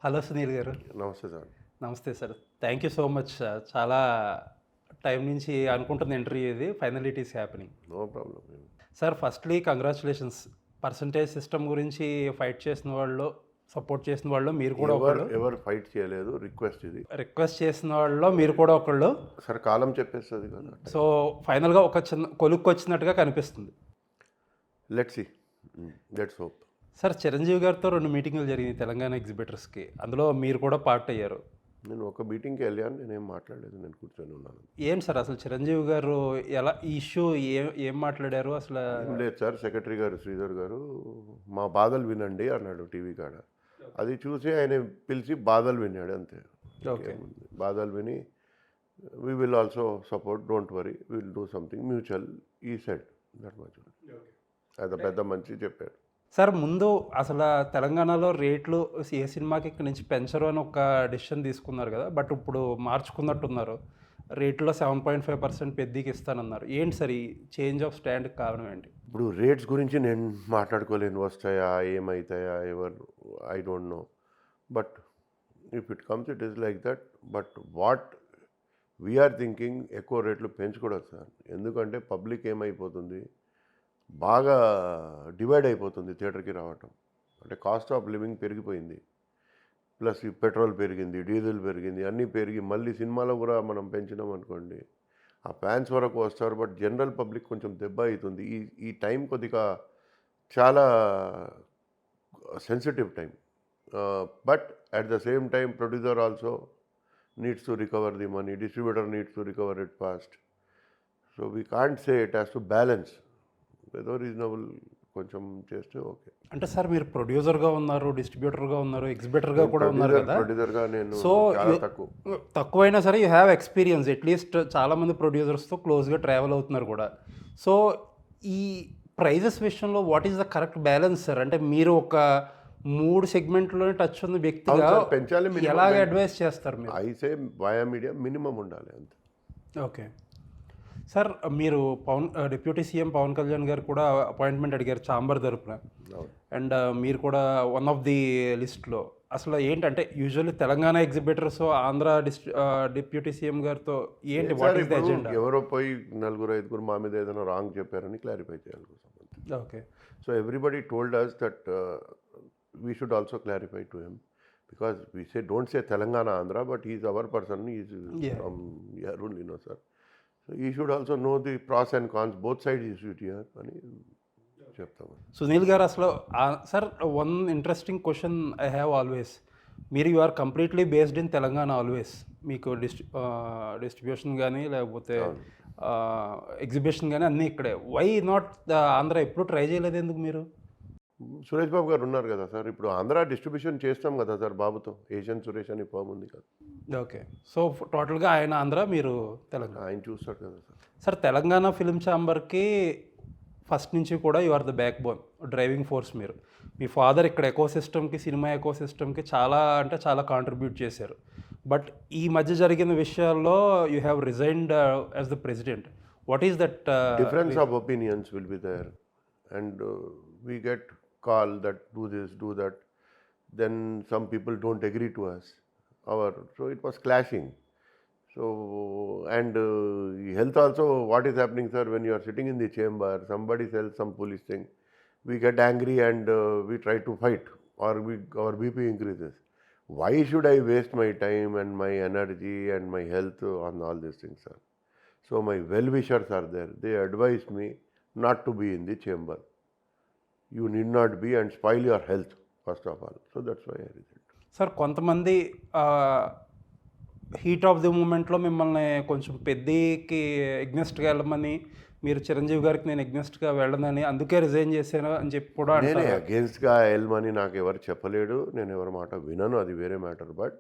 Hello Sunil గారు. నమస్తే sir. నమస్తే sir. Thank you so much. చాలా టైం నుంచి అనుకుంటున్న ఇంటర్వ్యూ ఇది. Finally it is happening. No problem. Sir firstly congratulations. Percentage system గురించి ఫైట్ చేసిన వాళ్ళు, సపోర్ట్ చేసిన వాళ్ళు మీరు కూడా ఒకళ్ళు. ఎవరు ఫైట్ చేయలేదు. రిక్వెస్ట్ ఇది. రిక్వెస్ట్ చేసిన వాళ్ళలో మీరు కూడా ఒకళ్ళు. సార్ కాలం చెప్పేస్తుంది కదా. సో ఫైనల్‌గా ఒక చిన్న కొలుక్కొచ్చినట్టుగా కనిపిస్తుంది. Let's see. Let's hope. Sir Chiranjeevi గారితో 2 మీటింగులు జరిగినాయి తెలంగాణ ఎగ్జిబిటర్స్‌కి. అందులో మీరు కూడా పార్ట్ అయ్యారు. నేను ఒక మీటింగ్కి వెళ్ళాను. నేనేం మాట్లాడలేదు. నేను కూర్చొని ఉన్నాను. ఏంటి సార్ అసలు చిరంజీవి గారు ఎలా ఈ ఇష్యూ ఏం మాట్లాడారు అసలు? ఏం లేదు సార్. సెక్రటరీ గారు శ్రీధర్ గారు మా బాధలు వినండి అన్నాడు టీవీ కాడ. అది చూసి ఆయన పిలిచి బాధలు విన్నాడు అంతే. ఓకే. బాధలు విని we will also support, don't worry, will do something mutual ఈ సెట్ దట్ మచ్. అది పెద్ద మంచి చెప్పారు. సార్ ముందు అసలు తెలంగాణలో రేట్లు ఏ సినిమాకి ఇక్కడ నుంచి పెంచరు అని ఒక డెసిషన్ తీసుకున్నారు కదా, బట్ ఇప్పుడు మార్చుకున్నట్టున్నారు. రేట్లో 7.5% పెద్దకి ఇస్తానన్నారు. ఏంటి సార్ ఈ చేంజ్ ఆఫ్ స్టాండ్కి కారణం ఏంటి? ఇప్పుడు రేట్స్ గురించి నేను మాట్లాడుకోలేను. వస్తాయా, ఏమవుతాయా, ఎవరు, I don't know. But if it comes it is like that. But what we're thinking, ఎక్కువ రేట్లు పెంచకూడదు సార్. ఎందుకంటే పబ్లిక్ ఏమైపోతుంది, బాగా డివైడ్ అయిపోతుంది థియేటర్కి రావటం. అంటే కాస్ట్ ఆఫ్ లివింగ్ పెరిగిపోయింది. ప్లస్ ఈ పెట్రోల్ పెరిగింది, డీజిల్ పెరిగింది, అన్నీ పెరిగి మళ్ళీ సినిమాలో కూడా మనం పెంచినాం అనుకోండి, ఆ ఫ్యాన్స్ వరకు వస్తారు. బట్ జనరల్ పబ్లిక్ కొంచెం దెబ్బ అవుతుంది. ఈ టైం కొద్దిగా చాలా sensitive time. But at the same time producer also needs to recover the money, distributor needs to recover it fast. So we can't say it has to balance. ఏదో reasonable కొంచెం చేస్తే okay. అంటే sir మీరు ప్రొడ్యూసర్గా ఉన్నారు, డిస్ట్రిబ్యూటర్గా ఉన్నారు, ఎగ్జిబిటర్గా కూడా ఉన్నారు కదా. ప్రొడ్యూసర్గా నేను సో చాలా తక్కువైనా సరే యూ హ్యావ్ ఎక్స్పీరియన్స్. అట్లీస్ట్ చాలామంది ప్రొడ్యూసర్స్తో క్లోజ్గా ట్రావెల్ అవుతున్నారు కూడా. సో ఈ ప్రైజెస్ విషయంలో what is the correct balance sir? అంటే మీరు ఒక 3 సెగ్మెంట్లోనే టచ్ ఉన్న వ్యక్తిగా పెంచాలి. ఎలాగ అడ్వైస్ చేస్తారు మీరు? ఐసే వయా మీడియా మినిమం ఉండాలి అంతే. ఓకే సార్, మీరు డిప్యూటీ సీఎం పవన్ కళ్యాణ్ గారు కూడా అపాయింట్మెంట్ అడిగారు ఛాంబర్ తరపున. అండ్ మీరు కూడా వన్ ఆఫ్ ది లిస్ట్లో. అసలు ఏంటంటే usually Telangana exhibitors Andhra deputy CM గారితో ఏంటి, వాట్ ఈస్ ద ఎజెండా? ఎవరో పోయి 4-5 మా మీద ఏదైనా రాంగ్ చెప్పారని క్లారిఫై చేయాలి. Okay. So everybody told us that we should also clarify to him, because we say don't say Telangana Andhra, but he's our person, he's from యరూల్, no sir. So he should also know the pros and cons, both sides you should hear అని చెప్తాము. సునీల్ గారు అసలు sir one interesting question I have always. మీరు you are completely based in Telangana always. మీకు distribution కానీ లేకపోతే exhibition కానీ అన్నీ ఇక్కడే. వై నాట్ ఆంధ్ర ఎప్పుడు ట్రై చేయలేదు ఎందుకు మీరు? సురేష్ బాబు గారు ఉన్నారు కదా సార్. ఇప్పుడు ఆంధ్ర డిస్ట్రిబ్యూషన్ చేస్తాం కదా సార్ బాబుతో. ఏషియన్ సురేష్ అని ఫామ్ ఉంది కదా. ఓకే. సో టోటల్గా ఆయన ఆంధ్ర, మీరు తెలంగాణ. ఆయన చూస్తాడు కదా సార్. సార్ తెలంగాణ ఫిల్మ్ ఛాంబర్కి ఫస్ట్ నుంచి కూడా you are the backbone, driving force మీరు. మీ ఫాదర్ ఇక్కడ ఎకోసిస్టమ్కి, సినిమా ఎకోసిస్టమ్కి చాలా అంటే చాలా కాంట్రిబ్యూట్ చేశారు. బట్ ఈ మధ్య జరిగిన విషయాల్లో you have resigned as the president. What is that difference of opinions will be there and we get call that do this, do that, then some people don't agree to us. So it was clashing. So and health also, what is happening sir, when you are sitting in the chamber, somebody sells some foolish thing, we get angry and we try to fight, or our BP increases. Why should I waste my time and my energy and my health on all these things sir? So my well-wishers are there. They advised me not to be in the chamber. You need not be and spoil your health first of all. So that's why I resigned. Sir కొంతమంది heat of the మూమెంట్లో మిమ్మల్ని కొంచెం పెద్దకి ఎగ్నెస్ట్గా వెళ్ళమని, మీరు చిరంజీవి గారికి నేను ఎగ్నెస్ట్గా వెళ్ళనని అందుకే resign చేశాను అని చెప్పి కూడా నేనే అగేన్స్ట్గా వెళ్ళమని నాకు ఎవరు చెప్పలేడు. నేను ఎవరి మాట వినను, అది వేరే మ్యాటర్. బట్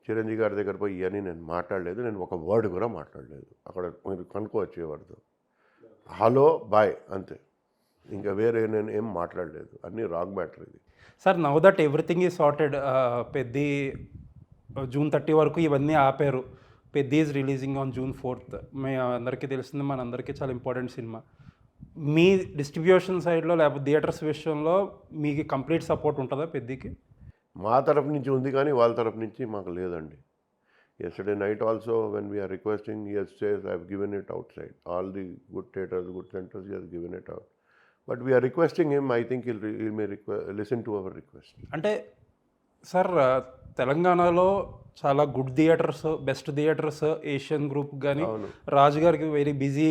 చిరంజీవి గారి దగ్గర పోయి ఇవన్నీ నేను మాట్లాడలేదు. నేను ఒక వర్డ్ కూడా మాట్లాడలేదు. అక్కడ మీరు కనుక్కోవచ్చు ఎవరితో. హలో బాయ్ అంతే, ఇంకా వేరే నేను ఏం మాట్లాడలేదు. అన్నీ రాంగ్ మ్యాటర్ ఇది sir. Now that everything is sorted. Peddi June 30 వరకు ఇవన్నీ ఆపారు. Peddi is releasing on June 4th. మీ అందరికీ తెలిసింది, మన అందరికీ చాలా ఇంపార్టెంట్ సినిమా. మీ డిస్ట్రిబ్యూషన్ సైడ్లో లేకపోతే థియేటర్స్ విషయంలో మీకు కంప్లీట్ సపోర్ట్ ఉంటుందా పెద్దికి? మా తరపు నుంచి ఉంది కానీ వాళ్ళ తరపు నుంచి మాకు లేదండి. Yesterday night also when we are requesting, he has says I have given it outside. All the good theatres, good centers, he has given it out. But we are requesting him. I think he may listen to our request. అంటే sir తెలంగాణలో చాలా good theatres, best theatres Asian group కానీ, రాజు గారికి very busy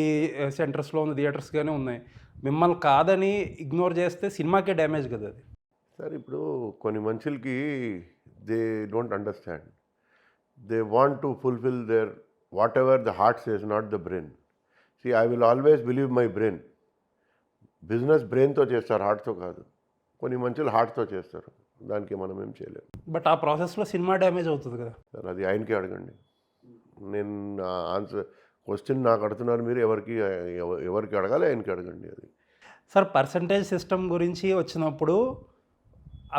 సెంటర్స్లో ఉన్న theatres కానీ ఉన్నాయి. మిమ్మల్ని కాదని ఇగ్నోర్ చేస్తే సినిమాకే డ్యామేజ్ కదా అది. సార్ ఇప్పుడు కొన్ని మనుషులకి they don't understand. They want to fulfill their whatever the heart says, not the brain. See, I will always believe my brain. Business బ్రెయిన్తో చేస్తారు, హార్ట్తో కాదు. కొన్ని మనుషులు హార్ట్తో చేస్తారు, దానికి మనం ఏం చేయలేము. బట్ ఆ ప్రాసెస్లో సినిమా డ్యామేజ్ అవుతుంది కదా సార్, అది ఆయనకే అడగండి. నేను ఆన్సర్ క్వశ్చన్ నాకు అడుగుతున్నారు మీరు, ఎవరికి అడగాలి, ఆయనకి అడగండి. అది సార్ పర్సంటేజ్ సిస్టమ్ గురించి వచ్చినప్పుడు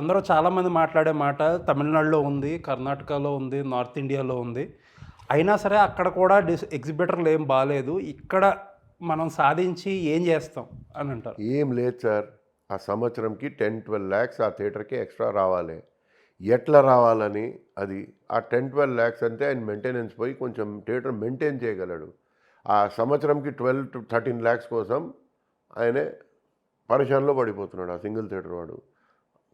అందరూ చాలామంది మాట్లాడే మాట తమిళనాడులో ఉంది, కర్ణాటకలో ఉంది, నార్త్ ఇండియాలో ఉంది. అయినా సరే అక్కడ కూడా ఎగ్జిబిటర్లు ఏం బాగాలేదు, ఇక్కడ మనం సాధించి ఏం చేస్తాం అని అంటారు. ఏం లేదు సార్, ఆ సంవత్సరంకి 10-12 lakhs ఆ థియేటర్కి ఎక్స్ట్రా రావాలి. ఎట్లా రావాలని అది ఆ 10-12 lakhs అంటే ఆయన మెయింటెనెన్స్ పోయి కొంచెం థియేటర్ మెయింటైన్ చేయగలడు. ఆ సంవత్సరంకి 12-13 lakhs కోసం ఆయనే పరిశాన్లో పడిపోతున్నాడు ఆ సింగిల్ థియేటర్ వాడు.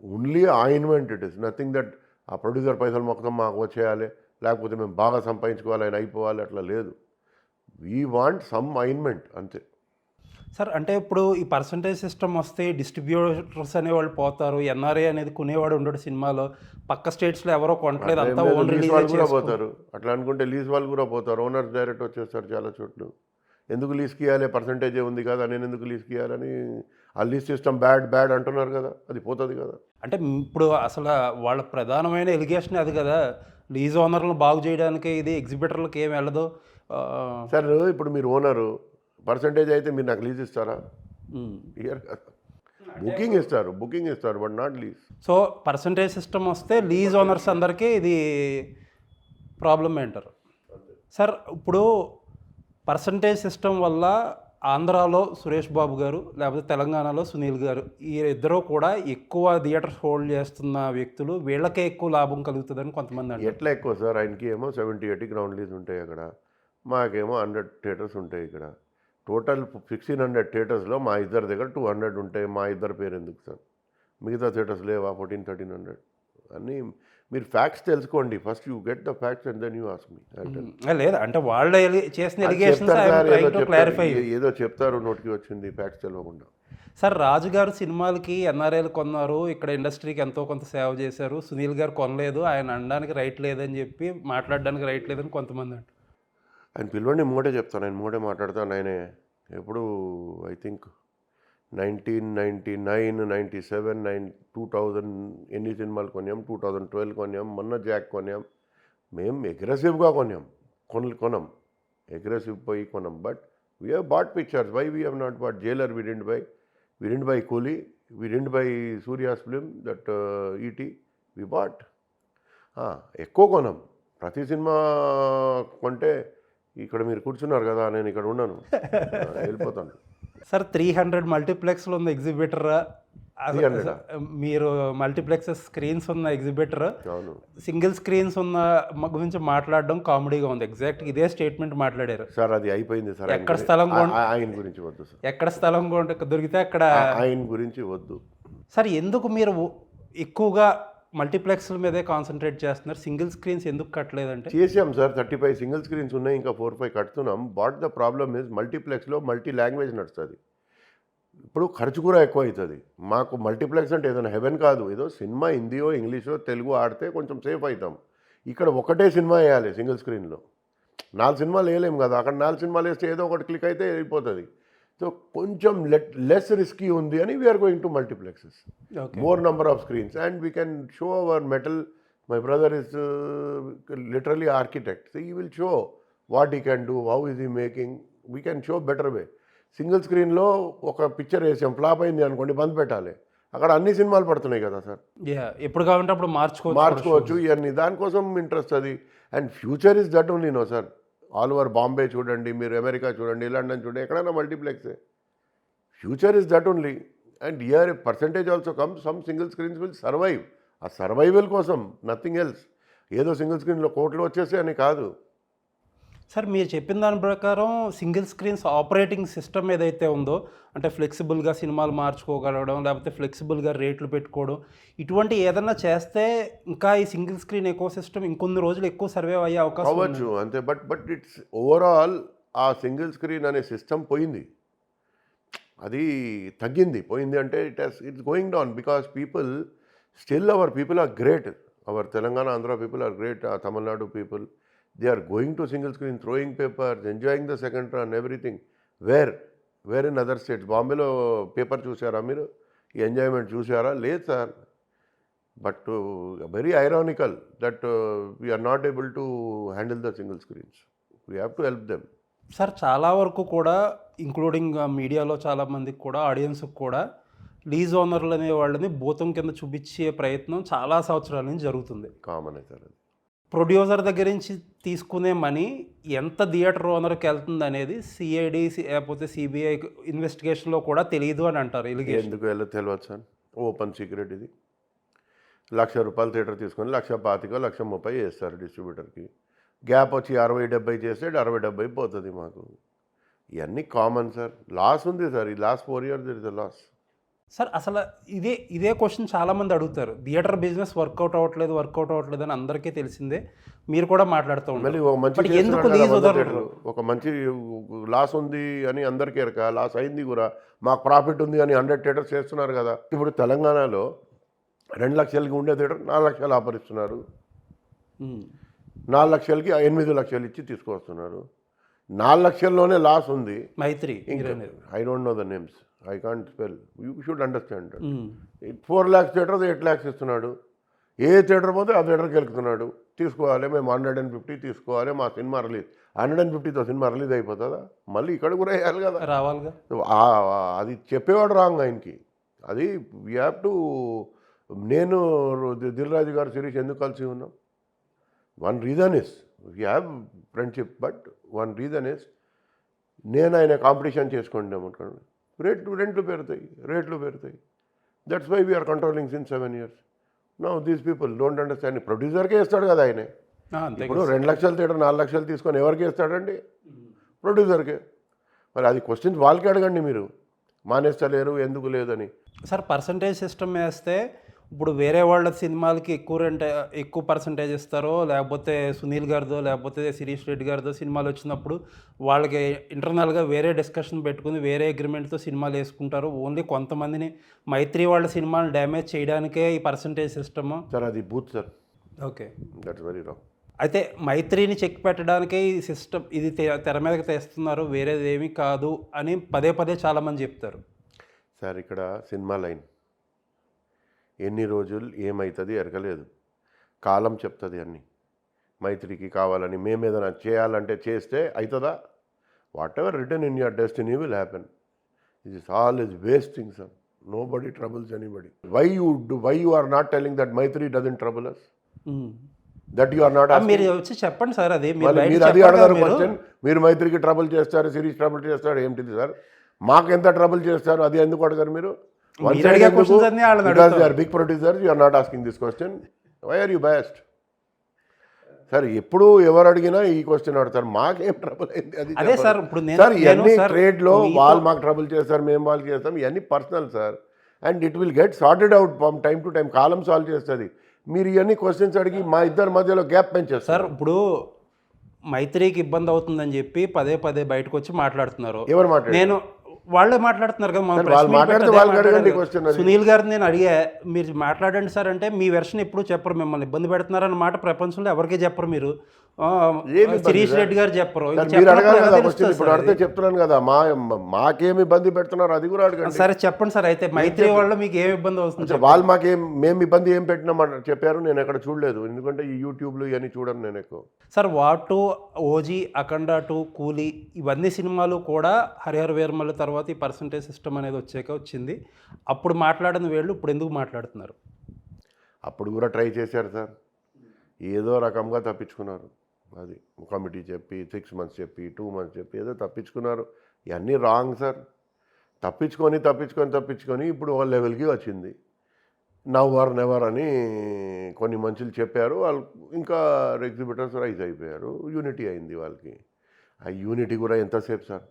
Only ointment it is nothing that ఆ ప్రొడ్యూసర్ పైసలు మొత్తం మాకు వచ్చేయాలి, లేకపోతే మేము బాగా సంపాదించుకోవాలి, ఆయన అయిపోవాలి, అట్లా లేదు. వీ వాంట్ సమ్ ఆయిన్మెంట్ అంతే. సార్ అంటే ఇప్పుడు ఈ పర్సంటేజ్ సిస్టమ్ వస్తే డిస్ట్రిబ్యూటర్స్ అనేవాళ్ళు పోతారు, ఎన్ఆర్ఏ అనేది కొనేవాడు ఉండడు సినిమాలో, పక్క స్టేట్స్లో ఎవరో కొనట్లేదు, అంతా ఓన్ రిలీజ్ వాళ్ళు కూడా పోతారు. అట్లా అనుకుంటే లీజ్ వాళ్ళు కూడా పోతారు, ఓనర్స్ డైరెక్ట్ వచ్చేస్తారు చాలా చోట్ల. ఎందుకు లీజ్కి ఇవ్వాలి, పర్సంటేజే ఉంది కదా, నేను ఎందుకు లీజ్కి ఇవ్వాలని ఆ లీజ్ సిస్టమ్ బ్యాడ్ అంటున్నారు కదా, అది పోతుంది కదా. అంటే ఇప్పుడు అసలు వాళ్ళ ప్రధానమైన ఎలిగేషన్ అది కదా, లీజ్ ఓనర్లను బాగు చేయడానికి ఇది ఎగ్జిబిటర్లకు ఏం వెళ్ళదు. సార్ ఇప్పుడు మీరు ఓనరు, పర్సంటేజ్ అయితే మీరు నాకు లీజ్ ఇస్తారా? ఇయర్ బుకింగ్ ఇస్తారు but not lease. So percentage system వస్తే లీజ్ ఓనర్స్ అందరికీ ఇది ప్రాబ్లమ్ అంటారు. సార్ ఇప్పుడు పర్సంటేజ్ సిస్టమ్ వల్ల ఆంధ్రాలో సురేష్ బాబు గారు, లేకపోతే తెలంగాణలో సునీల్ గారు, ఈ ఇద్దరు కూడా ఎక్కువ థియేటర్స్ హోల్డ్ చేస్తున్న వ్యక్తులు, వీళ్ళకే ఎక్కువ లాభం కలుగుతుందని కొంతమంది అంటారు. ఎట్లా ఎక్కువ సార్? ఆయనకి ఏమో 70-80 గ్రౌండ్ లీజ్ ఉంటాయి అక్కడ, మాకేమో 100 థియేటర్స్ ఉంటాయి ఇక్కడ. టోటల్ 1600 థియేటర్స్లో మా ఇద్దరి దగ్గర 200 ఉంటాయి. మా ఇద్దరి పేరు ఎందుకు సార్? మిగతా థియేటర్స్ లేవా 1400-1300? అన్నీ మీరు ఫ్యాక్ట్స్ తెలుసుకోండి. First you get the facts and then you ask me. లేదు అంటే వాళ్ళు చేసిన ఎలిగేషన్స్ ఏదో చెప్తారు, నోటికి వచ్చింది, ఫ్యాక్ట్స్ తెలియకుండా. సార్ రాజుగారు సినిమాలకి ఎన్ఆర్ఐలు కొన్నారు, ఇక్కడ ఇండస్ట్రీకి ఎంతో కొంత సేవ చేశారు, సునీల్ గారు కొనలేదు, ఆయన అనడానికి రైట్ లేదని చెప్పి మాట్లాడడానికి రైట్ లేదని కొంతమంది అంటారు. ఆయన పిలవండి, మూడే చెప్తాను, ఆయన మూడే మాట్లాడతాను. ఆయనే ఎప్పుడు ఐ థింక్ 1999, 97, 2000 ఎన్ని సినిమాలు కొన్నాం, 2012 కొన్నాం, మొన్న జాక్ కొన్నాం. మేము అగ్రెసివ్గా కొనాం, అగ్రెసివ్ పోయి కొనాం. But we have bought pictures. Why we have not bought Jailer? We didn't buy Coolie, we didn't buy Suriya's film, that ఈటీ వి బాట్. ఎక్కువ కొనాం. ప్రతి సినిమా కొంటే ఇక్కడ మీరు కూర్చున్నారు కదా, నేను ఇక్కడ ఉన్నాను, వెళ్ళిపోతాను. సార్ 300 మల్టీప్లెక్స్లో ఉన్న ఎగ్జిబిటర్, మీరు మల్టీప్లెక్సెస్ స్క్రీన్స్ ఉన్న ఎగ్జిబిటర్, సింగిల్ స్క్రీన్స్ ఉన్న గురించి మాట్లాడడం కామెడీగా ఉంది. ఎగ్జాక్ట్ ఇదే స్టేట్మెంట్ మాట్లాడారు సార్. అది అయిపోయింది సార్. ఎక్కడ స్థలం ఆయన గురించి వద్దు సార్. ఎక్కడ స్థలం దొరికితే అక్కడ ఆయన గురించి వద్దు సార్. ఎందుకు మీరు ఎక్కువగా మల్టీప్లెక్స్ల మీదే కాన్సన్ట్రేట్ చేస్తున్నారు, సింగిల్ స్క్రీన్స్ ఎందుకు కట్టలేదంటే? చేసాం సార్, 35 సింగిల్ స్క్రీన్స్ ఉన్నాయి, ఇంకా 4-5 కడుతున్నాం. బట్ ద ప్రాబ్లమ్ ఇస్ మల్టీప్లెక్స్లో మల్టీ లాంగ్వేజ్ నడుస్తుంది. ఇప్పుడు ఖర్చు కూడా ఎక్కువ అవుతుంది. మాకు మల్టీప్లెక్స్ అంటే ఏదైనా హెవెన్ కాదు, ఏదో సినిమా హిందీయో ఇంగ్లీషో తెలుగు ఆడితే కొంచెం సేఫ్ అవుతాం. ఇక్కడ ఒకటే సినిమా వేయాలి సింగిల్ స్క్రీన్లో, 4 సినిమాలు వేయలేము కదా. అక్కడ 4 సినిమాలు వేస్తే ఏదో ఒకటి క్లిక్ అయితే వెళ్ళిపోతుంది. సో కొంచెం లెస్ రిస్కీ ఉంది అని we're going to multiplexes, more number of screens, and we can show our mettle. My brother is literally architect, so he will show what he can do, how is he making. We can show better way. Single స్క్రీన్లో ఒక picture వేసాం, flop అయింది అనుకోండి, బంద్ పెట్టాలి. అక్కడ అన్ని సినిమాలు పడుతున్నాయి కదా సార్, ఎప్పుడు కావాలంటే అప్పుడు మార్చుకోవచ్చు. ఇవన్నీ దానికోసం ఇంట్రెస్ట్ అది. And future is that only. No sir, all over Bombay చూడండి, మీరు అమెరికా చూడండి, లండన్ చూడండి, ఎక్కడైనా మల్టీప్లెక్సే. Future is that only. And year percentage also comes, some single screens will survive. ఆ సర్వైవల్ కోసం, నథింగ్ ఎల్స్. ఏదో సింగిల్ స్క్రీన్లో కోట్లు వచ్చేసి అని కాదు. సార్ మీరు చెప్పిన దాని ప్రకారం సింగిల్ స్క్రీన్స్ ఆపరేటింగ్ సిస్టమ్ ఏదైతే ఉందో, అంటే ఫ్లెక్సిబుల్గా సినిమాలు మార్చుకోగలగడం, లేకపోతే ఫ్లెక్సిబుల్గా రేట్లు పెట్టుకోవడం, ఇటువంటి ఏదన్నా చేస్తే ఇంకా ఈ సింగిల్ స్క్రీన్ ఎకో సిస్టమ్ ఇంకొన్ని రోజులు ఎక్కువ సర్వైవ్ అయ్యే అవకాశం ఉంది. అవ్వచ్చు అంతే. బట్ ఇట్స్ ఓవరాల్ ఆ సింగిల్ స్క్రీన్ అనే సిస్టమ్ పోయింది, అది తగ్గింది. పోయింది అంటే it's going down because people still our people are great. Our Telangana, Andhra people are great. Tamil Nadu people, they are going to single screen, throwing papers, enjoying the second run, everything. Where in other states? బాంబేలో paper చూసారా మీరు? ఈ enjoyment చూసారా? లేదు sir. But very ironical that we're not able to handle the single screens. We have to help them. Sir చాలా వరకు కూడా including మీడియాలో చాలామందికి కూడా, ఆడియన్స్కి కూడా లీజ్ ఓనర్లు అనే వాళ్ళని భూతం కింద చూపించే ప్రయత్నం చాలా సంవత్సరాల నుంచి జరుగుతుంది. కామన్ అవుతారు అది. ప్రొడ్యూసర్ దగ్గర నుంచి తీసుకునే మనీ ఎంత థియేటర్ ఓనర్కి వెళ్తుంది అనేది సిఐడి లేకపోతే సిబిఐ ఇన్వెస్టిగేషన్లో కూడా తెలియదు అని అంటారు. ఎందుకు వెళ్ళదు తెలియదు సార్, ఓపెన్ సీక్రెట్ ఇది. ₹1,00,000 థియేటర్ తీసుకొని 1,25,000, 1,30,000 వేస్తారు డిస్ట్రిబ్యూటర్కి. గ్యాప్ వచ్చి 60-70 చేస్తే 60-70 పోతుంది మాకు. ఇవన్నీ కామన్ సార్. లాస్ ఉంది సార్. ఈ last 4 years there is a loss. Sir అసలు ఇదే క్వశ్చన్ చాలామంది అడుగుతారు. థియేటర్ బిజినెస్ వర్కౌట్ అవ్వట్లేదు అని అందరికీ తెలిసిందే, మీరు కూడా మాట్లాడుతూ ఉంటారు. ఒక మంచి లాస్ ఉంది అని అందరికీ ఎరక, లాస్ అయింది కూడా, మాకు ప్రాఫిట్ ఉంది అని 100 థియేటర్స్ చేస్తున్నారు కదా. ఇప్పుడు తెలంగాణలో 2 లక్షలకి ఉండే థియేటర్ 4 లక్షలు ఆఫర్ ఇస్తున్నారు. 4 లక్షలకి 8 లక్షలు ఇచ్చి తీసుకొస్తున్నారు. 4 లక్షల్లోనే లాస్ ఉంది. Mythri, I don't know the names, I can't spell. You should understand. 4 lakhs theater 8 lakhs ఇస్తున్నాడు. ఏ థియేటర్ పోతే ఆ థియేటర్కి వెళ్తున్నాడు. తీసుకోవాలి, మేము 150 తీసుకోవాలి, మా సినిమా రిలీజ్. 150తో సినిమా రిలీజ్ అయిపోతుందా? మళ్ళీ ఇక్కడ కూడా వేయాలి కదా, రావాలిగా. అది చెప్పేవాడు రాంగ్ ఆయనకి. అది వీ హ్యావ్ టు. నేను దిల్ రాజు గారు, శిరీష్ ఎందుకు కలిసి ఉన్నాం? One reason is we have friendship, but one reason is నేను ఆయన కాంపిటీషన్ చేసుకుంటాం అనుకోండి, రేట్లు పెడతాయి. That's why we're controlling since 7 years. Now these people don't understand. ప్రొడ్యూసర్కే ఇస్తాడు కదా ఆయనే. ఇప్పుడు 2 లక్షల థియేటర్ 4 లక్షలు తీసుకొని ఎవరికి ఇస్తాడండి? ప్రొడ్యూసర్కే. మరి అది క్వశ్చన్స్ వాళ్ళకి అడగండి మీరు. మానేస్తలేరు ఎందుకు లేదని. సార్ పర్సంటేజ్ సిస్టమ్ వేస్తే ఇప్పుడు వేరే వాళ్ళ సినిమాలకి ఎక్కువ పర్సంటేజ్ ఇస్తారో, లేకపోతే సునీల్ గారిదో లేకపోతే శిరీష్ రెడ్డి గారిదో సినిమాలు వచ్చినప్పుడు వాళ్ళకి ఇంటర్నల్గా వేరే డిస్కషన్ పెట్టుకుని వేరే అగ్రిమెంట్తో సినిమాలు వేసుకుంటారు. ఓన్లీ కొంతమందిని మైత్రి వాళ్ళ సినిమాలు డ్యామేజ్ చేయడానికే ఈ పర్సంటేజ్ సిస్టమ్. సార్ అది booth sir. Okay, that's very wrong. అయితే మైత్రిని చెక్ పెట్టడానికే ఈ సిస్టమ్, ఇది తెర మీదకి తెస్తున్నారు, వేరేది ఏమీ కాదు అని పదే చాలామంది చెప్తారు. సార్ ఇక్కడ సినిమా లైన్ ఎన్ని రోజులు ఏమవుతుంది ఎరగలేదు. కాలం చెప్తుంది అన్నీ. మైత్రికి కావాలని మేము ఏదైనా చేయాలంటే చేస్తే అవుతుందా? What ever return in your destiny will happen. It is all is wasting some. Nobody troubles anybody. Why you are not telling that Maitri doesn't trouble us? That you are not asking. మీరు వచ్చి చెప్పండి sir. అది మీరు అది అడగారు question. మీరు మైత్రికి trouble చేస్తారు, series trouble చేస్తారు, ఏంటిది సార్? మాకు ఎంత ట్రబుల్ చేస్తారు అది ఎందుకు అడగారు మీరు? Because they are big producers, you are not asking this question. Why are you biased? Sir ఎప్పుడు ఎవరు అడిగినా ఈ క్వశ్చన్ అడతారు, మాకేం ట్రబుల్ అయింది అది. అదే సార్ ఇప్పుడు సార్ ఇవన్నీ ట్రేడ్లో వాళ్ళు మాకు ట్రబుల్ చేస్తారు, మేము వాళ్ళకి చేస్తాం, ఇవన్నీ personal sir. And it will get sorted out from time to time. Column solve చేస్తుంది. మీరు ఇవన్నీ క్వశ్చన్స్ అడిగి మా ఇద్దరి మధ్యలో గ్యాప్ పెంచేస్తారు. సార్ ఇప్పుడు మైత్రికి ఇబ్బంది అవుతుందని చెప్పి పదే బయటకు వచ్చి మాట్లాడుతున్నారు. ఎవరు మాట్లాడారు? నేను వాళ్ళే మాట్లాడుతున్నారు కదా. సునీల్ గారిని నేను అడిగా, మీరు మాట్లాడండి సార్ అంటే మీ వెర్షన్ ఎప్పుడు చెప్పరు, మిమ్మల్ని ఇబ్బంది పెడుతున్నారన్న మాట ప్రపంచంలో ఎవరికీ చెప్పరు. మీరు శిరీష్ రెడ్డి గారు చెప్పరు. ఇప్పుడు అడిగితే చెప్తున్నాను కదా, మాకేమి ఇబ్బంది పెడుతున్నారు అది కూడా అడగండి. సరే చెప్పండి సార్. అయితే మైత్రి వల్ల మీకు ఏమి ఇబ్బంది అవుతుంది? వాళ్ళు మేము ఇబ్బంది ఏం పెట్టినామని చెప్పారు, నేను ఎక్కడ చూడలేదు. ఎందుకంటే ఈ యూట్యూబ్లో ఇవన్నీ చూడను నేను ఎక్కువ. సార్ వాటు, ఓజీ, అఖండ 2, కూలీ ఇవన్నీ సినిమాలు కూడా హరిహర వీరమల్లి తర్వాత ఈ పర్సంటేజ్ సిస్టమ్ అనేది వచ్చింది. అప్పుడు మాట్లాడిన వీళ్ళు ఇప్పుడు ఎందుకు మాట్లాడుతున్నారు? అప్పుడు కూడా ట్రై చేశారు సార్, ఏదో రకంగా తప్పించుకున్నారు. అది కమిటీ చెప్పి 6 months చెప్పి 2 months చెప్పి ఏదో తప్పించుకున్నారు. ఇవన్నీ రాంగ్ సార్. తప్పించుకొని ఇప్పుడు ఒక లెవెల్కి వచ్చింది. నవ్ ఆర్ నెవర్ అని కొన్ని మనుషులు చెప్పారు. వాళ్ళు ఇంకా ఎగ్జిబిటర్స్ రైజ్ అయిపోయారు. యూనిటీ అయింది వాళ్ళకి. ఆ యూనిటీ కూడా ఎంతసేపు సార్?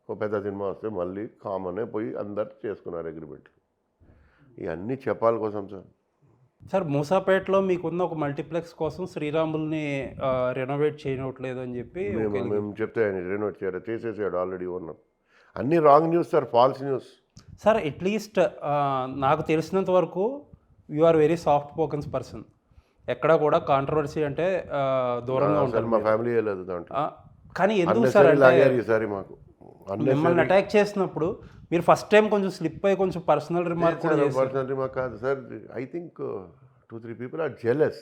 ఒక పెద్ద సినిమా వస్తే మళ్ళీ కామనే పోయి అందరు చేసుకున్నారు అగ్రిమెంట్లు. ఇవన్నీ చెప్పాలి కోసం సార్. సార్ మూసాపేటలో మీకున్న ఒక మల్టీప్లెక్స్ కోసం శ్రీరాముల్ని రెనోవేట్ చేయనట్లేదు అని చెప్పి మేము చెప్తే ఆయన రెనోవేట్ చేయరు, చేసేసాడు ఆల్రెడీ ఓనర్. అన్నీ wrong news sir, false news. Sir at least నాకు తెలిసినంత వరకు you are very soft spokens person. ఎక్కడ కూడా కాంట్రవర్సీ అంటే దూరంగా ఉంటారు. మా ఫ్యామిలీ లేదు దాంట్లో. కానీ ఎందుకు సార్ లాగారు ఈసారి మాకు. మిమ్మల్ని అటాక్ చేసినప్పుడు మీరు ఫస్ట్ టైం కొంచెం స్లిప్ అయ్యి కొంచెం పర్సనల్ రిమార్క్ కూడా చేశారు. పర్సనల్ రిమార్క్ కాదు sir. I think 2-3 people are jealous.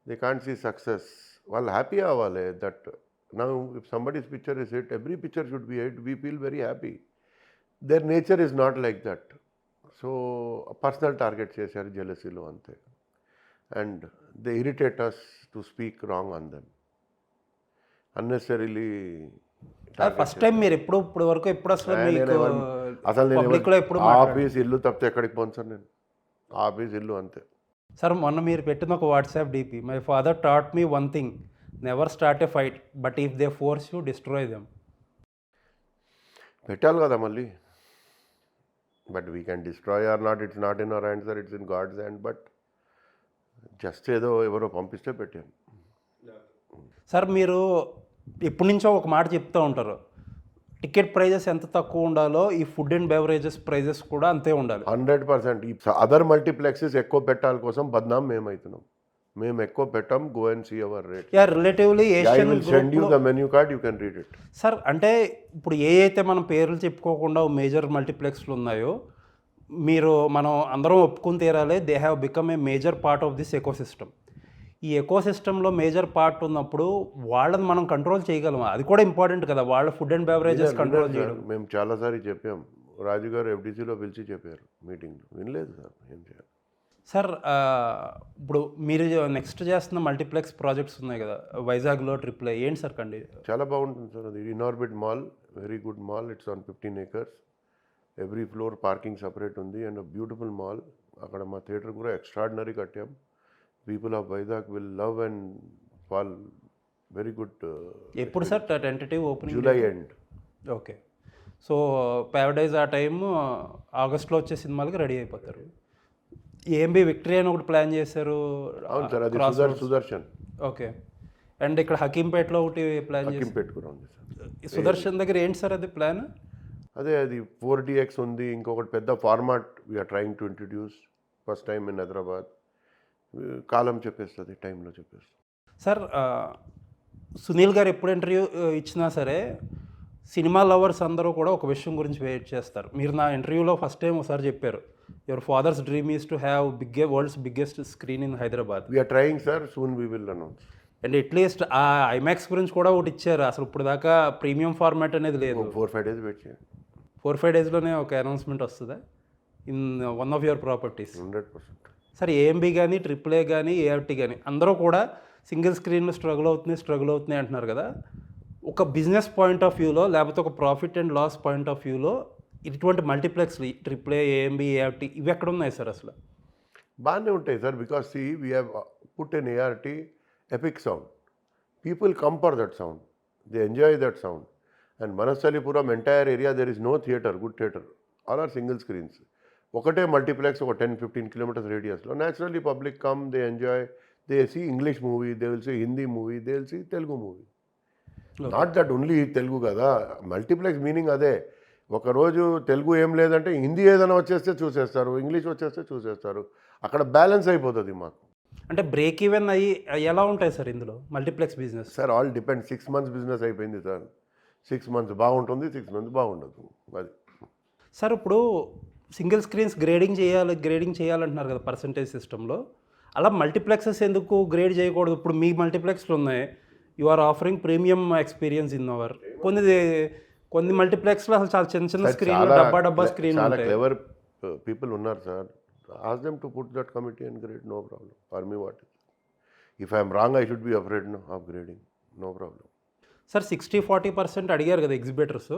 They can't see success. వాళ్ళు హ్యాపీ అవ్వాలి. That now if somebody's picture is hit, every picture should be hit. We feel very happy. Their nature is not like that. So personal target చేశారు జెలసీలో అంతే. And they irritate us to speak wrong on them unnecessarily. First time మీరు ఇప్పుడు వరకు ఎప్పుడు అసలు నేను office ఇల్లు తప్పితే ఎక్కడికి పోను సార్. నేను ఆఫీస్ ఇల్లు అంతే సార్. మొన్న మీరు పెట్టిన ఒక WhatsApp DP, my father taught me one thing, never start a fight but if they force you destroy them. పెట్టాలి కదా మళ్ళీ. But we can destroy or not, it's not in our hand sir, it's in God's hand. But just ఏదో ఎవరో పంపిస్తే పెట్టాను sir. మీరు ఎప్పటి నుంచో ఒక మాట చెప్తూ ఉంటారు, టికెట్ ప్రైజెస్ ఎంత తక్కువ ఉండాలో ఈ ఫుడ్ అండ్ బెవరేజెస్ ప్రైజెస్ కూడా అంతే ఉండాలి. 100%. ఈ అదర్ మల్టీప్లెక్సెస్ ఎక్కువ పెట్టాలి కోసం బద్నాం మేమవుతున్నాం. మేము ఎక్కువ పెట్టాం. Go and see our rate. Ya relatively I will send you the menu card, you can read it. Sir అంటే ఇప్పుడు ఏ అయితే మనం పేర్లు చెప్పుకోకుండా మేజర్ మల్టీప్లెక్స్లు ఉన్నాయో మనం అందరం ఒప్పుకుని తీరాలి, they have become a major part of this ecosystem. ఈ ఎకోసిస్టంలో మేజర్ పార్ట్ ఉన్నప్పుడు వాళ్ళని మనం కంట్రోల్ చేయగలం. అది కూడా ఇంపార్టెంట్ కదా, వాళ్ళ ఫుడ్ అండ్ బెవరేజెస్ కంట్రోల్ చేయడం. మేము చాలాసారి చెప్పాం. రాజు గారు ఎఫ్డీసీలో పిలిచి చెప్పారు మీటింగ్లో, వినలేదు సార్. ఏం చేయాలి సార్? ఇప్పుడు మీరు నెక్స్ట్ చేస్తున్న మల్టీప్లెక్స్ ప్రాజెక్ట్స్ ఉన్నాయి కదా వైజాగ్లో, ట్రిపుల్ ఏంటి సార్ కండి? చాలా బాగుంటుంది సార్ అది. Inorbit mall, very good mall. It's on 15 acres. Every floor parking separate ఉంది అండ్ బ్యూటిఫుల్ మాల్. అక్కడ మా థియేటర్ కూడా ఎక్స్ట్రాడినరీ కట్టాం. People of Vizag will love and fall. Very good. ఎప్పుడు sir tentative opening? July end. Okay. So Paradise ఆ time ఆగస్ట్లో వచ్చే సినిమాలకి రెడీ అయిపోతారు. ఏఎంబీ విక్టరీ అని ఒకటి ప్లాన్ చేశారు. అవును సార్, అది సుదర్శన్. ఓకే. అండ్ ఇక్కడ హకీంపేటలో ఒకటి ప్లాన్ చేశారు. హకీంపేట కూడా ఉంది సార్. సుదర్శన్ దగ్గర ఏంటి సార్ అది ప్లాన్? అదే అది 4DX ఉంది. ఇంకొకటి పెద్ద format we're trying to introduce first time in Hyderabad. కాలం చెప్పేస్తుంది, టైంలో చెప్పేస్తుంది. సార్ సునీల్ గారు ఎప్పుడు ఇంటర్వ్యూ ఇచ్చినా సరే సినిమా లవర్స్ అందరూ కూడా ఒక విషయం గురించి వెయిట్ చేస్తారు. మీరు నా ఇంటర్వ్యూలో ఫస్ట్ టైం ఒకసారి చెప్పారు, your father's dream is to have world's biggest screen in Hyderabad. We're trying sir, soon we will announce. And at least ఆ ఐమాక్స్ గురించి కూడా ఒకటి ఇచ్చారు. అసలు ఇప్పుడు దాకా ప్రీమియం ఫార్మాట్ అనేది లేదు. 4-5 days వెయిట్ చేయండి. 4-5 daysలోనే ఒక అనౌన్స్మెంట్ వస్తుందా in one of your properties? 100%. Sir AMB కానీ, AAA కానీ, AFT కానీ అందరూ కూడా సింగిల్ స్క్రీన్లో స్ట్రగుల్ అవుతున్నాయి అంటున్నారు కదా. ఒక బిజినెస్ పాయింట్ ఆఫ్ వ్యూలో లేకపోతే ఒక profit and loss point of వ్యూలో ఇటువంటి మల్టీప్లెక్స్లు AAA, AMB, AFT ఇవి ఎక్కడ ఉన్నాయి సార్ అసలు? బాగానే ఉంటాయి sir. Because see we have put an ART epic sound. People come for that sound, they enjoy that sound. And Manasthalipuram entire area there is no theatre, good theatre. All are single screens. ఒకటే multiplex ఒక 10-15 kilometers రేడియస్లో. Naturally public come, they enjoy, they see English movie, they will see Hindi movie, they will see Telugu movie. Not that only Telugu కదా, multiplex meaning అదే. ఒకరోజు తెలుగు ఏం లేదంటే హిందీ ఏదైనా వచ్చేస్తే చూసేస్తారు, ఇంగ్లీష్ వచ్చేస్తే చూసేస్తారు. అక్కడ బ్యాలెన్స్ అయిపోతుంది మాకు. అంటే బ్రేక్ ఈవెన్ అయ్యి ఎలా ఉంటాయి సార్ ఇందులో multiplex business? Sir all depend. 6 months business అయిపోయింది సార్. 6 months బాగుంటుంది, 6 months బాగుండదు. అది సార్ ఇప్పుడు సింగిల్ స్క్రీన్స్ గ్రేడింగ్ చేయాలంటున్నారు కదా పర్సంటేజ్ సిస్టంలో. అలా మల్టీప్లెక్సెస్ ఎందుకు గ్రేడ్ చేయకూడదు? ఇప్పుడు మీ మల్టీప్లెక్స్లు ఉన్నాయి, you are offering premium experience in our. కొన్ని మల్టీప్లెక్స్లో అసలు చాలా చిన్న స్క్రీన్, డబ్బా స్క్రీన్. చాలా క్లెవర్ పీపుల్ ఉన్నారు sir. Ask them to put that committee and grade, no problem. For me what if I'm wrong I should be afraid of grading, no problem. Sir 60-40% అడిగారు కదా ఎగ్జిబిటర్స్,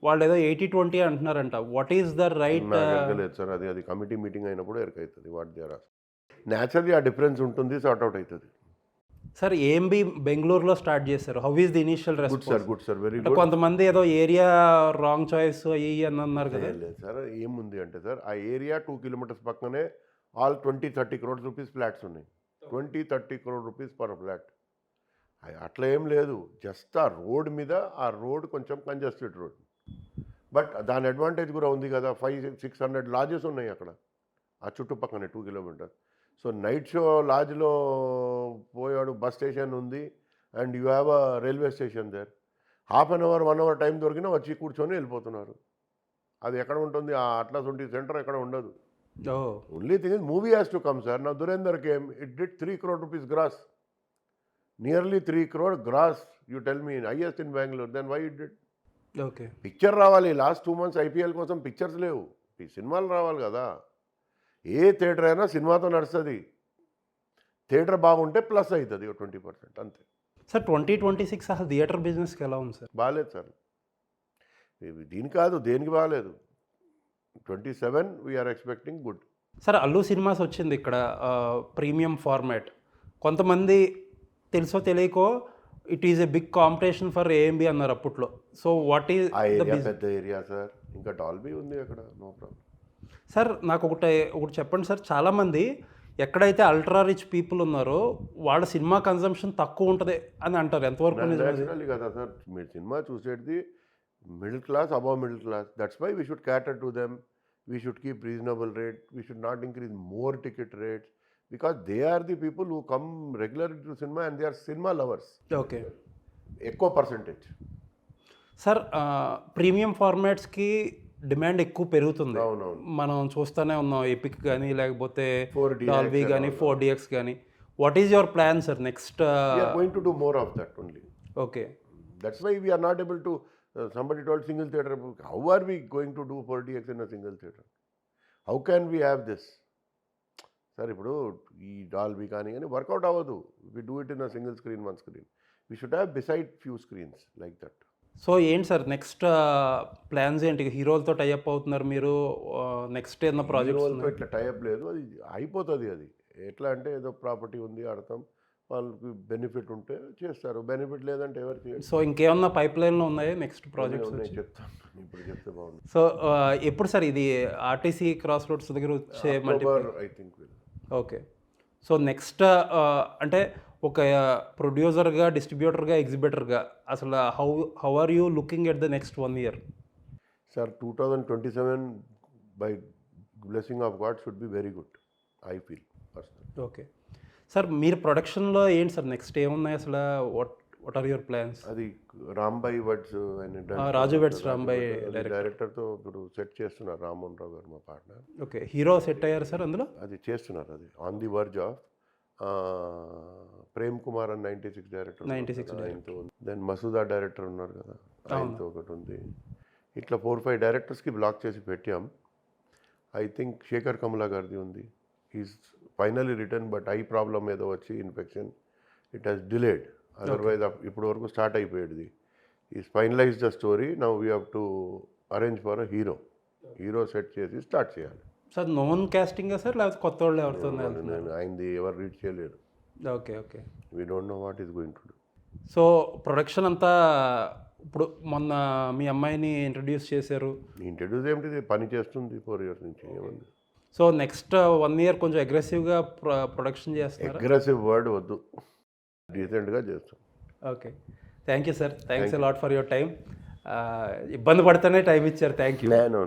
వాళ్ళు ఏదో 80-20 అంటున్నారంట. What is the right? నాకు ఎరకలేదు sir, అది committee meeting అయినప్పుడు ఎరకవుతుంది వాట్ దే ఆర్. న్యాచురల్లీ ఆ డిఫరెన్స్ ఉంటుంది, సార్ట్ అవుట్ అవుతుంది. సార్ ఏఎంబీ బెంగళూరులో స్టార్ట్ చేశారు. How is the initial response? Good sir, very అంటే గుడ్. కొంతమంది ఏదో ఏరియా రాంగ్ చాయిస్ అయ్యి అని అన్నారు కదా. లేదు సార్, ఏముంది అంటే సార్, ఆ ఏరియా 2 kilometers పక్కనే ఆల్ 20-30 crores రూపీస్ ఫ్లాట్స్ ఉన్నాయి. 20-30 crore రూపీస్ పర్ ఫ్లాట్. అట్లా ఏం లేదు, జస్ట్ ఆ రోడ్ మీద, ఆ రోడ్ కొంచెం కంజెస్టెడ్ రోడ్. బట్ దాని అడ్వాంటేజ్ కూడా ఉంది కదా, 500-600 లాడ్జెస్ ఉన్నాయి అక్కడ ఆ చుట్టుపక్కనే 2 kilometers. సో నైట్ షో లాడ్జ్లో పోయాడు, బస్ స్టేషన్ ఉంది, and you have a railway station there. Half an hour 1 hour time దొరికినా వచ్చి కూర్చొని వెళ్ళిపోతున్నారు. అది ఎక్కడ ఉంటుంది, ఆ అట్లాస్ ఉంటే సెంటర్ ఎక్కడ ఉండదు. Only thing is movie has to come sir. నా Dhurandhar came, it did 3 crore rupees gross, nearly 3 crore gross. You tell me, highest in Bengaluru. Then why it did? Okay. Picture రావాలి. లాస్ట్ 2 months IPL కోసం pictures లేవు, ఈ సినిమాలు రావాలి కదా. ఏ theatre అయినా సినిమాతో నడుస్తుంది. థియేటర్ బాగుంటే ప్లస్ అవుతుంది 20%, అంతే. సార్ 2026 అసలు థియేటర్ బిజినెస్కి ఎలా ఉంది సార్? బాగాలేదు సార్, దీని కాదు దేనికి బాగాలేదు. 27 we're expecting good. Sir Allu cinemas వచ్చింది ఇక్కడ, ప్రీమియం ఫార్మాట్. కొంతమంది తెలుసో తెలియకో it is a big competition for AMB అన్నారు అప్పట్లో. సో వాట్ ఈస్ ఆ ఏరియా పెద్ద ఏరియా సార్, ఇంకా డాల్బీ ఉంది అక్కడ, నో ప్రాబ్లం. సార్ నాకు ఒకటి చెప్పండి సార్, చాలామంది ఎక్కడైతే అల్ట్రా రిచ్ పీపుల్ ఉన్నారో వాళ్ళ సినిమా కన్జంప్షన్ తక్కువ ఉంటుంది అని అంటారు. ఎంతవరకు నిజమే? నేచురల్లీ కదా సార్, మీరు సినిమా చూసేది middle class, above middle class. That's why we should cater to them. We should keep reasonable rate. We should not increase more ticket rates, because they are the people who come regular to cinema and they are cinema lovers. Okay. ఎక్కువ percentage. Sir premium ఫార్మాట్స్కి demand ఎక్కువ పెరుగుతుంది. అవునవును. మనం చూస్తూనే ఉన్నాం, epic కానీ లేకపోతే 4DX డాల్బీ కానీ 4DX కానీ. What is your plan sir next? We are going to do more of that only. Okay. That's why we are not able to, somebody told single theatre. How are we going to do 4DX in a single theatre? How can we have this? Sir, ఇప్పుడు ఈ Dolby కానీ work out అవ్వదు. We do it in a single screen, one screen. We should have beside few screens like that. So ఏంటి sir next plans ఏంటి? హీరోలతో tie up అవుతున్నారు మీరు, next ఏదైనా ప్రాజెక్ట్స్? ఇట్లా టైఅప్ లేదు, అది అయిపోతుంది. అది ఎట్లా అంటే ఏదో ప్రాపర్టీ ఉంది ఆడతాం, వాళ్ళకి బెనిఫిట్ ఉంటే చేస్తారు, బెనిఫిట్ లేదంటే ఎవరు చేయరు. సో ఇంకేమన్నా పైప్ లైన్లో ఉన్నాయా నెక్స్ట్ ప్రాజెక్ట్స్? చెప్తాను, ఇప్పుడు చెప్తే బాగుంది. సో ఎప్పుడు సార్ ఇది ఆర్టీసీ క్రాస్ రోడ్స్ దగ్గర వచ్చే I think. Okay. So next అంటే ఒక ప్రొడ్యూసర్గా, డిస్ట్రిబ్యూటర్గా, ఎగ్జిబిటర్గా అసలు how are you looking at the next 1 year? Sir 2027 by blessing of God should be very good, I feel personal. Okay sir, మీరు ప్రొడక్షన్లో ఏంటి సార్ నెక్స్ట్ ఏమున్నాయి అసలు? What are your plans? అది రాంబాయి వర్డ్స్ రాజు వెడ్స్ రాంబాయి డైరెక్టర్తో ఇప్పుడు సెట్ చేస్తున్నారు, రామ్మోహన్ రావు గారు మా పార్ట్నర్. ఓకే. హీరో సెట్ అయ్యారు సార్ అందులో? అది చేస్తున్నారు, అది on the verge of. Prem Kumar అని 96 డైరెక్టర్, 96 ఆయనతో. దెన్ మసూదా డైరెక్టర్ ఉన్నారు కదా, ఆయనతో ఒకటి ఉంది. ఇట్లా 4-5 డైరెక్టర్స్కి బ్లాక్ చేసి పెట్టాం. ఐ థింక్ శేఖర్ కమలా గారిది ఉంది. Is finally return, but I problem ఏదో వచ్చి infection, it has delayed. Otherwise ఇప్పుడు వరకు స్టార్ట్ అయిపోయేది. Is finalize the story. Now we have to arrange for a hero set చేసి స్టార్ట్ చేయాలి. సార్ నోన్ కాస్టింగా సార్, లేకపోతే కొత్త వాళ్ళు ఎవరితో? ఆయనది ఎవరు రీడ్ చేయలేరు. Okay. Okay. We don't know what is going to do. So production అంతా ఇప్పుడు మొన్న మీ అమ్మాయిని ఇంట్రడ్యూస్ చేశారు. ఇంట్రడ్యూస్ ఏమిటి, పని చేస్తుంది 4 years నుంచి, ఏముంది. సో నెక్స్ట్ 1 year కొంచెం అగ్రెసివ్గా ప్రొడక్షన్ చేస్తారు. అగ్రెసివ్ వర్డ్ వద్దు, డీసెంట్గా చేస్తాం. Okay. Thank you sir, thanks a lot for your time. ఇబ్బంది పడితేనే టైం ఇచ్చారు. Thank you. నో